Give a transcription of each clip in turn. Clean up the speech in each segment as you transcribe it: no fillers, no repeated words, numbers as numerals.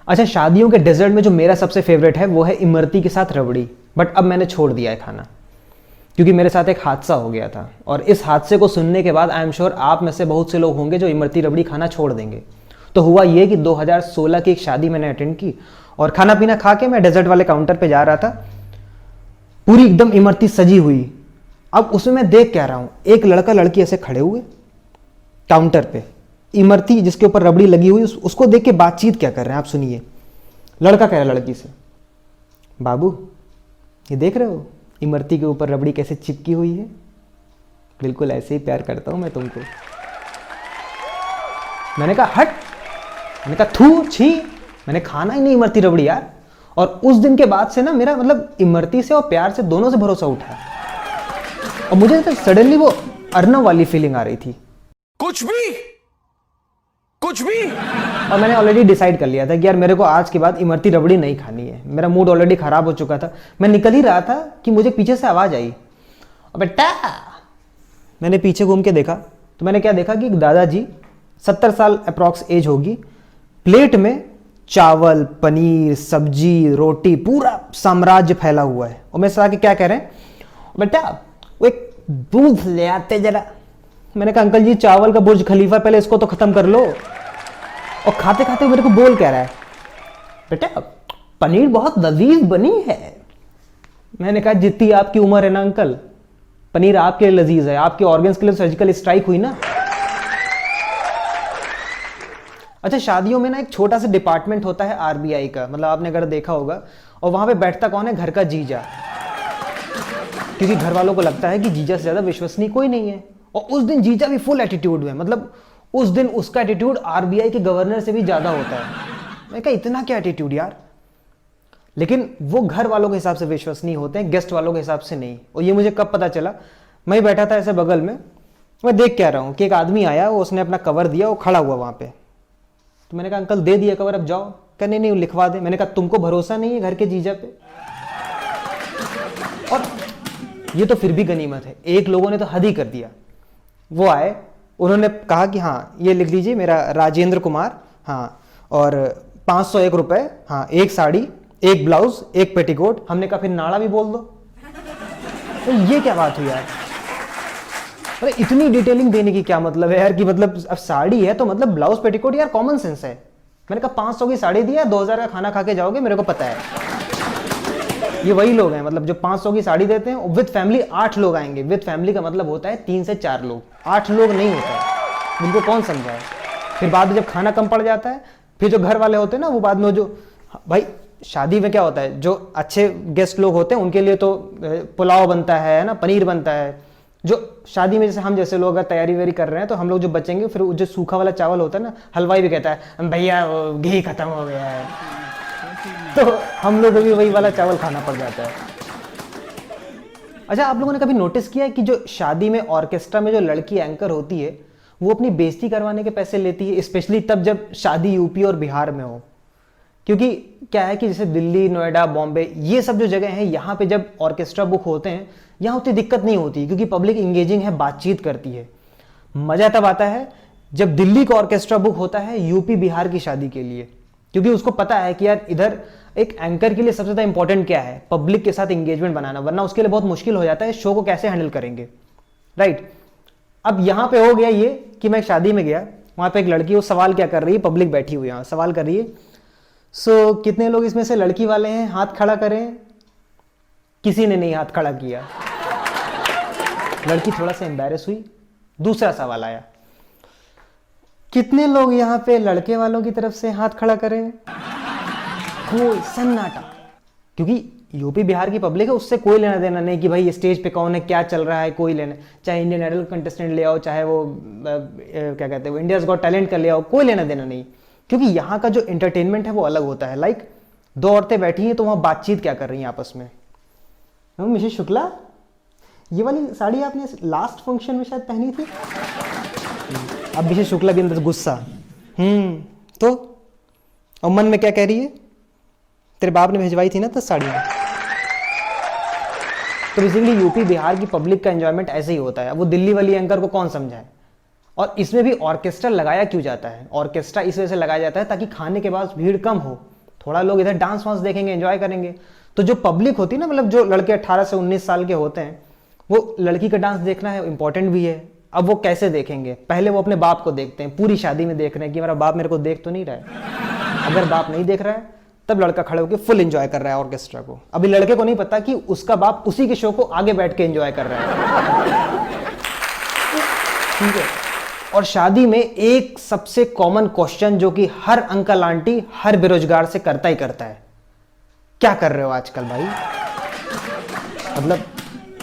अच्छा, शादियों के डेजर्ट में जो मेरा सबसे फेवरेट है वो है इमरती के साथ रबड़ी। बट अब मैंने छोड़ दिया है खाना, क्योंकि मेरे साथ एक हादसा हो गया था, और इस हादसे को सुनने के बाद आई एम श्योर आप में से बहुत से लोग होंगे जो इमरती रबड़ी खाना छोड़ देंगे। तो हुआ ये कि 2016 की एक शादी मैंने अटेंड की, और खाना पीना खा के मैं डेजर्ट वाले काउंटर पे जा रहा था। पूरी एकदम इमरती सजी हुई। अब उसमें मैं देख क्या रहा हूँ, एक लड़का लड़की ऐसे खड़े हुए काउंटर पे, इमरती जिसके ऊपर रबड़ी लगी हुई उसको देख के बातचीत क्या कर रहे हैं आप सुनिए। लड़का कह रहा है लड़की से, बाबू ये देख रहे हो इमरती के ऊपर रबड़ी कैसे चिपकी हुई है, बिल्कुल ऐसे ही प्यार करता हूं मैं तुमको। मैंने कहा हट, मैंने कहा थू छी, मैंने खाना ही नहीं इमरती रबड़ी यार। और उस दिन के बाद से ना मेरा मतलब इमरती से और प्यार से दोनों से भरोसा उठा, और मुझे तो सडनली वो अर्नव वाली फीलिंग आ रही थी, कुछ भी। और मैंने ऑलरेडी डिसाइड कर लिया था कि यार मेरे को आज के बाद इमरती रबड़ी नहीं खानी है। मेरा मूड ऑलरेडी खराब हो चुका था। मैं निकल ही रहा था कि मुझे पीछे से आवाज आई, और बेटा मैंने पीछे घूम के देखा तो मैंने क्या देखा कि एक दादाजी 70 साल अप्रॉक्स एज होगी, प्लेट में चावल, पनीर, सब्जी, रोटी, पूरा साम्राज्य फैला हुआ है। और मेरे से आके क्या कह रहे हैं, बेटा वो एक दूध ले आते जरा। मैंने कहा अंकल जी चावल का बुर्ज खलीफा पहले इसको तो खत्म कर लो। और खाते खाते मेरे को बोल कह रहा है, बेटा पनीर बहुत लजीज बनी है। मैंने कहा जितनी आपकी उम्र है ना अंकल, पनीर आपके लिए लजीज है, आपके ऑर्गन्स के लिए सर्जिकल स्ट्राइक हुई ना। अच्छा, शादियों में ना एक छोटा सा डिपार्टमेंट होता है आरबीआई का, मतलब आपने अगर देखा होगा, और वहां पे बैठता कौन है, घर का जीजा। क्योंकि घर वालों को लगता है कि जीजा से ज्यादा विश्वसनीय कोई नहीं है। और उस दिन जीजा भी फुल एटीट्यूड में, मतलब उस दिन उसका एटीट्यूड आरबीआई के गवर्नर से भी ज्यादा होता है। मैं कहा इतना क्या एटीट्यूड यार। लेकिन वो घर वालों के हिसाब से विश्वसनीय होते हैं, गेस्ट वालों के हिसाब से नहीं। और ये मुझे कब पता चला, मैं बैठा था ऐसे बगल में, मैं देख क्या रहा हूं कि एक आदमी आया, उसने अपना कवर दिया, वो खड़ा हुआ वहां पे। तो मैंने कहा अंकल दे दिया कवर, अब जाओ। कहा नहीं लिखवा दे। मैंने कहा तुमको भरोसा नहीं है घर के जीजा पे। और ये तो फिर भी गनीमत है, एक लोगों ने तो हद ही कर दिया। वो आए, उन्होंने कहा कि हाँ ये लिख लीजिए, मेरा राजेंद्र कुमार, हाँ, और 501 रुपए, हाँ, एक साड़ी, एक ब्लाउज, एक पेटीकोट। हमने कहा फिर नाड़ा भी बोल दो। तो ये क्या बात हुई यार, अरे इतनी डिटेलिंग देने की क्या मतलब है यार, कि मतलब अब साड़ी है तो मतलब ब्लाउज पेटीकोट, यार कॉमन सेंस है। मैंने कहा 500 की साड़ी दिया, 2000 का खाना खा के जाओगे, मेरे को पता है। ये वही लोग हैं मतलब जो 500 की साड़ी देते हैं, विद फैमिली 8 लोग आएंगे। विद फैमिली का मतलब होता है 3 से 4 लोग, 8 लोग नहीं होता है। उनको कौन समझाए। फिर बाद में जब खाना कम पड़ जाता है, फिर जो घर वाले होते हैं ना, वो बाद में जो, भाई शादी में क्या होता है, जो अच्छे गेस्ट लोग होते हैं उनके लिए तो पुलाव बनता है ना, पनीर बनता है। जो शादी में जैसे हम जैसे लोग अगर तैयारी वेरी कर रहे हैं, तो हम लोग जो बचेंगे, फिर जो सूखा वाला चावल होता है ना, हलवाई भी कहता है भैया घी खत्म हो गया है। तो हम लोग भी वही वाला चावल खाना पड़ जाता है। अच्छा, आप लोगों ने कभी नोटिस किया है कि जो शादी में ऑर्केस्ट्रा में जो लड़की एंकर होती है, वो अपनी बेइज्जती करवाने के पैसे लेती है, स्पेशली तब जब शादी यूपी और बिहार में हो। क्योंकि क्या है कि जैसे दिल्ली, नोएडा, बॉम्बे, ये सब जो जगह हैं, यहाँ पे जब ऑर्केस्ट्रा बुक होते हैं, यहाँ उतनी दिक्कत नहीं होती, क्योंकि पब्लिक इंगेजिंग है, बातचीत करती है। मजा तब आता है जब दिल्ली का ऑर्केस्ट्रा बुक होता है यूपी बिहार की शादी के लिए, क्योंकि उसको पता है कि यार इधर एक एंकर के लिए सबसे ज्यादा इंपॉर्टेंट क्या है, पब्लिक के साथ इंगेजमेंट बनाना, वरना उसके लिए बहुत मुश्किल हो जाता है, शो को कैसे हैंडल करेंगे, राइट। अब यहां पे हो गया ये कि मैं शादी में गया, वहां पे एक लड़की, वो सवाल क्या कर रही है, पब्लिक बैठी हुई है, सवाल कर रही है, सो कितने लोग इसमें से लड़की वाले हैं, हाथ खड़ा करें। किसी ने नहीं हाथ खड़ा किया। लड़की थोड़ा सा एम्बैरेस हुई। दूसरा सवाल आया, कितने लोग यहाँ पे लड़के वालों की तरफ से हाथ खड़ा करें। कोई सन्नाटा, क्योंकि यूपी बिहार की पब्लिक है, उससे कोई लेना देना नहीं कि भाई स्टेज पे कौन है, क्या चल रहा है, कोई लेना, चाहे इंडियन आइडल कंटेस्टेंट ले आओ, चाहे वो क्या कहते हैं इंडियाज गॉट टैलेंट का ले आओ, कोई लेना देना नहीं। क्योंकि यहाँ का जो एंटरटेनमेंट है वो अलग होता है। लाइक 2 औरतें बैठी हैं, तो वहाँ बातचीत क्या कर रही हैं आपस में। मिसेस शुक्ला, ये वाली साड़ी आपने लास्ट फंक्शन में शायद पहनी थी। अब मिसेस शुक्ला के अंदर गुस्सा, तो और मन में क्या कह रही है, तेरे बाप ने भिजवाई थी ना 10 साड़ियाँ। तो बेसिकली यूपी बिहार की पब्लिक का एंजॉयमेंट ऐसे ही होता है। वो दिल्ली वाली एंकर को कौन समझाए। और इसमें भी ऑर्केस्ट्रा लगाया क्यों जाता है, ऑर्केस्ट्रा इस वजह से लगाया जाता है ताकि खाने के बाद भीड़ कम हो, थोड़ा लोग इधर डांस वांस देखेंगे, एंजॉय करेंगे। तो जो पब्लिक होती है ना, मतलब जो लड़के 18 से 19 साल के होते हैं, वो लड़की का डांस देखना है, इंपॉर्टेंट भी है। अब वो कैसे देखेंगे? पहले वो अपने बाप को देखते हैं, पूरी शादी में देख रहे हैं कि मेरा बाप मेरे को देख तो नहीं रहा है। अगर बाप नहीं देख रहा है तब लड़का खड़े होकर फुल एंजॉय कर रहा है ऑर्केस्ट्रा को। अभी लड़के को नहीं पता कि उसका बाप उसी के शो को आगे बैठ के एंजॉय कर रहा है। ठीक है। और शादी में एक सबसे कॉमन क्वेश्चन जो कि हर अंकल आंटी हर बेरोजगार से करता ही करता है, क्या कर रहे हो आजकल भाई? मतलब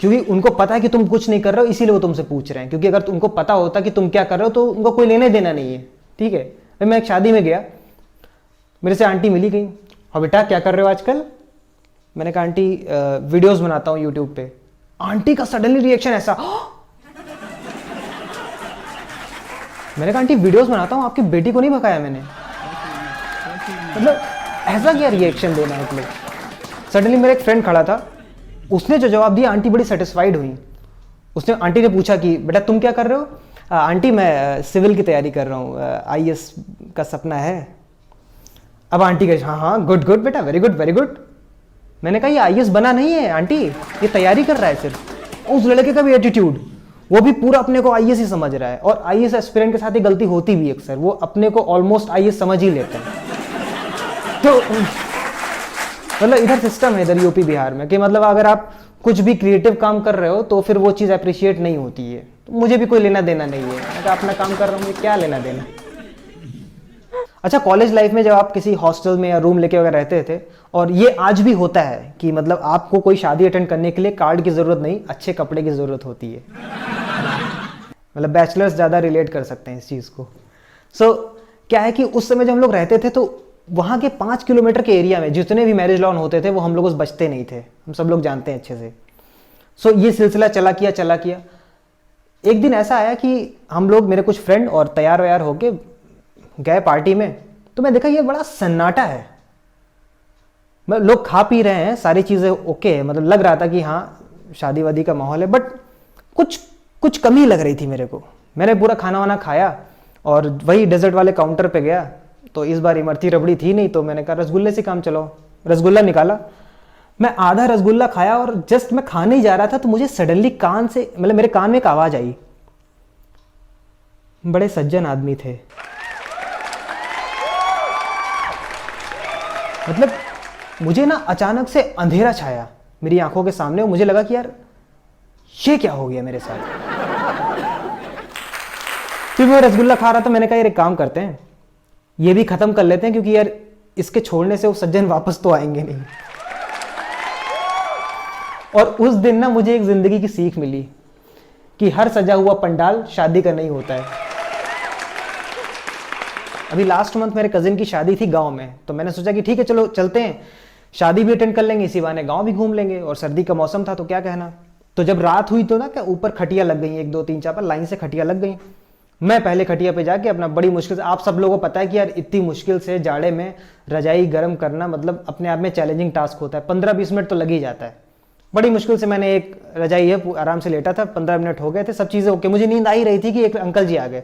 क्योंकि उनको पता है कि तुम कुछ नहीं कर रहे हो, इसीलिए वो तुमसे पूछ रहे हैं। क्योंकि अगर तुमको पता होता कि तुम क्या कर रहे हो तो उनको कोई लेने देना नहीं है। ठीक है। मैं एक शादी में गया, मेरे से आंटी मिली, गई, हाँ बेटा क्या कर रहे हो आजकल? मैंने कहा आंटी वीडियोस बनाता हूँ यूट्यूब पे। आंटी का सडनली रिएक्शन ऐसा, मैंने कहा आंटी वीडियोस बनाता हूँ, आपकी बेटी को नहीं भगाया मैंने? मतलब ऐसा क्या रिएक्शन देना है मतलब? सडनली मेरा एक फ्रेंड खड़ा था, उसने जो जवाब दिया आंटी बड़ी सेटिस्फाइड हुई। उसने, आंटी ने पूछा कि बेटा तुम क्या कर रहे हो? आंटी मैं सिविल की तैयारी कर रहा हूँ, आईएएस का सपना है। अब आंटी कहे हाँ हाँ गुड गुड बेटा, वेरी गुड वेरी गुड। मैंने कहा ये आईएएस बना नहीं है आंटी, ये तैयारी कर रहा है सिर्फ। उस लड़के का भी एटीट्यूड, वो भी पूरा अपने को आईएएस ही समझ रहा है। और आईएएस एस्पिरेंट के साथ ही गलती होती भी अक्सर, वो अपने को ऑलमोस्ट आईएएस समझ ही लेते हैं। तो मतलब इधर सिस्टम है, इधर यूपी बिहार में, कि मतलब अगर आप कुछ भी क्रिएटिव काम कर रहे हो तो फिर वो चीज़ अप्रिशिएट नहीं होती है। तो मुझे भी कोई लेना देना नहीं है, अगर अपना काम कर रहा हूँ मुझे क्या लेना देना। अच्छा, कॉलेज लाइफ में जब आप किसी हॉस्टल में या रूम लेके वगैरह रहते थे, और ये आज भी होता है कि मतलब आपको कोई शादी अटेंड करने के लिए कार्ड की ज़रूरत नहीं, अच्छे कपड़े की ज़रूरत होती है। मतलब बैचलर्स ज़्यादा रिलेट कर सकते हैं इस चीज़ को। सो क्या है कि उस समय जब हम लोग रहते थे तो वहाँ के 5 किलोमीटर के एरिया में जितने भी मैरिज लॉन होते थे वो हम लोग उस बचते नहीं थे, हम सब लोग जानते हैं अच्छे से। सो ये सिलसिला चला किया। एक दिन ऐसा आया कि हम लोग, मेरे कुछ फ्रेंड और तैयार व्यार होके गए पार्टी में, तो मैं देखा ये बड़ा सन्नाटा है। मतलब लोग खा पी रहे हैं, सारी चीज़ें ओके है, मतलब लग रहा था कि हाँ शादी वादी का माहौल है, बट कुछ कमी लग रही थी मेरे को। मैंने पूरा खाना वाना खाया और वही डेजर्ट वाले काउंटर पे गया, तो इस बार इमरती रबड़ी थी नहीं, तो मैंने कहा रसगुल्ले से काम चलाओ। रसगुल्ला निकाला, मैं आधा रसगुल्ला खाया और जस्ट मैं खाने ही जा रहा था तो मुझे सडनली कान से, मतलब मेरे कान में एक आवाज आई। बड़े सज्जन आदमी थे, मतलब मुझे ना अचानक से अंधेरा छाया मेरी आंखों के सामने, और मुझे लगा कि यार ये क्या हो गया मेरे साथ। फिर मैं रसगुल्ला खा रहा था, मैंने कहा यार एक काम करते हैं, ये भी खत्म कर लेते हैं, क्योंकि यार इसके छोड़ने से वो सज्जन वापस तो आएंगे नहीं। और उस दिन ना मुझे एक जिंदगी की सीख मिली कि हर सजा हुआ पंडाल शादी का नहीं होता है। अभी लास्ट मंथ मेरे कजिन की शादी थी गांव में, तो मैंने सोचा कि ठीक है चलो चलते हैं, शादी भी अटेंड कर लेंगे, इसी बहाने गांव भी घूम लेंगे, और सर्दी का मौसम था तो क्या कहना। तो जब रात हुई तो ना क्या ऊपर खटिया लग गई, 1 2 3 4 पर लाइन से खटिया लग गई। मैं पहले खटिया पे जाके अपना बड़ी मुश्किल से, आप सब लोगों को पता है कि यार इतनी मुश्किल से जाड़े में रजाई गर्म करना मतलब अपने आप में चैलेंजिंग टास्क होता है, 15-20 मिनट तो लग ही जाता है। बड़ी मुश्किल से मैंने एक रजाई है आराम से लेटा था, 15 मिनट हो गए थे, सब चीज़ें ओके। मुझे नींद आ ही रही थी कि एक अंकल जी आ गए,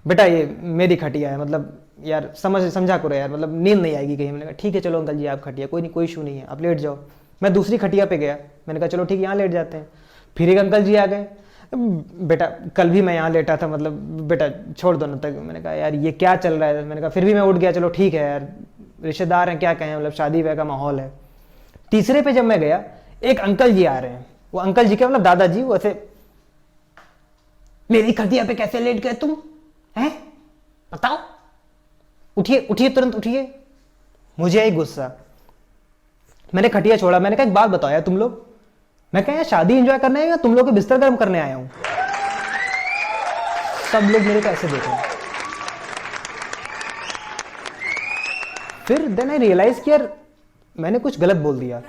बेटा ये मेरी खटिया है, मतलब यार समझा करो यार, मतलब नींद नहीं आएगी कहीं। मैंने कहा ठीक है चलो अंकल जी आप खटिया, कोई नहीं कोई इशू नहीं है, आप लेट जाओ। मैं दूसरी खटिया पे गया, मैंने कहा चलो ठीक है यहाँ लेट जाते हैं। फिर एक अंकल जी आ गए, बेटा कल भी मैं यहाँ लेटा था, मतलब बेटा छोड़ दो ना तक। मैंने कहा यार ये क्या चल रहा है, मैंने कहा फिर भी मैं उठ गया, चलो ठीक है यार रिश्तेदार हैं क्या कहें, मतलब शादी ब्याह का माहौल है। तीसरे पे जब मैं गया, एक अंकल जी आ रहे हैं, वो अंकल जी के मतलब दादाजी, वो ऐसे मेरी खटिया पे कैसे लेट गए तुम हैं, बताओ, उठिए उठिए तुरंत उठिए। मुझे आई गुस्सा, मैंने खटिया छोड़ा, मैंने कहा एक बात बताओ यार तुम लोग, मैं कहा यार शादी एंजॉय करने आया या तुम लोग के बिस्तर गर्म करने आया हूं। सब लोग मेरे को ऐसे देख रहे हैं। फिर देन आई रियलाइज कि यार मैंने कुछ गलत बोल दिया।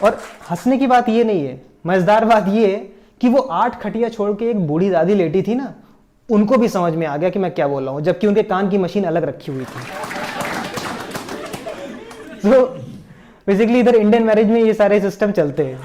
और हंसने की बात ये नहीं है, मजेदार बात ये है कि वो 8 खटिया छोड़ के एक बूढ़ी दादी लेटी थी ना, उनको भी समझ में आ गया कि मैं क्या बोल रहा हूं, जबकि उनके कान की मशीन अलग रखी हुई थी। तो बेसिकली इधर इंडियन मैरिज में ये सारे सिस्टम चलते हैं।